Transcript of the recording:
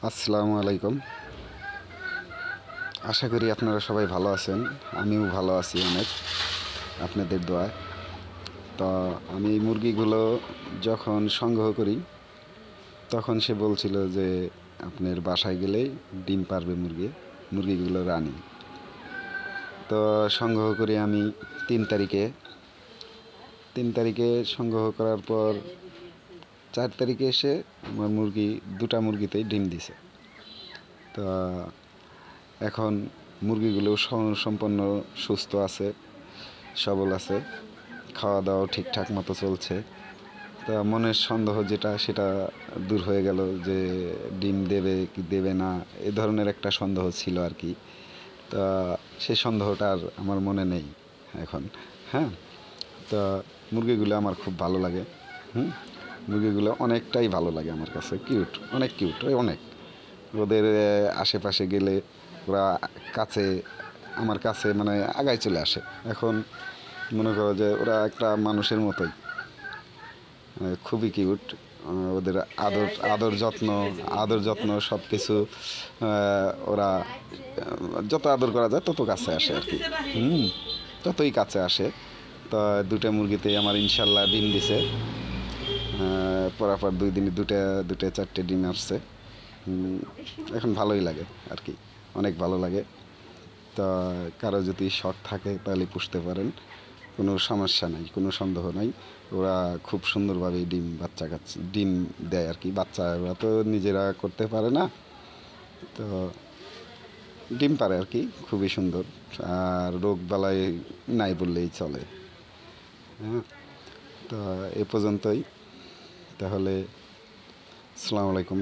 আসসালামু আলাইকুম। আশা করি আপনারা সবাই ভালো আছেন। আমিও ভালো আছি অনেক, আপনাদের দোয়ায়। তো আমি এই মুরগিগুলো যখন সংগ্রহ করি তখন সে বলছিল যে আপনার বাসায় গেলেই ডিম পারবে মুরগিগুলো রানি। তো সংগ্রহ করি আমি 3 তারিখে। 3 তারিখে সংগ্রহ করার পর 4 তারিখে এসে আমার দুটা মুরগিতেই ডিম দিছে। তো এখন মুরগিগুলো সম্পূর্ণ সুস্থ আছে, সবল আছে, খাওয়া দাওয়া ঠিকঠাক মতো চলছে। তা মনের সন্দেহ সেটা দূর হয়ে গেল যে ডিম দেবে কি দেবে না, এ ধরনের একটা সন্দেহ ছিল আর কি। তা সেই সন্দেহটা আর আমার মনে নেই এখন। হ্যাঁ, তা মুরগিগুলো আমার খুব ভালো লাগে। মুরগিগুলো অনেকটাই ভালো লাগে আমার কাছে, কিউট, অনেক কিউট, অনেক। ওদের আশেপাশে গেলে ওরা কাছে, আমার কাছে মানে আগায় চলে আসে। এখন মনে করো যে ওরা একটা মানুষের মতোই, খুবই কিউট। ওদের আদর যত্ন সব কিছু, ওরা যত আদর করা যায় তত কাছে আসে আর কি। ততই কাছে আসে। তো দুটা মুরগিতেই আমার ইনশাল্লাহ ডিম দিছে। পরাপর 2 দিনে দুটা 4টে ডিম আসছে। এখন ভালোই লাগে আর কি, অনেক ভালো লাগে। তা কারো যদি শখ থাকে তাহলে পুষতে পারেন, কোনো সমস্যা নাই, কোনো সন্দেহ নাই। ওরা খুব সুন্দরভাবে ডিম দেয় আর কি। বাচ্চা ওরা তো নিজেরা করতে পারে না, তো ডিম পারে আর কি, খুবই সুন্দর। আর রোগ বালাই নাই বললেই চলে। হ্যাঁ, তো এ পর্যন্তই। তাহলে আসসালামু আলাইকুম।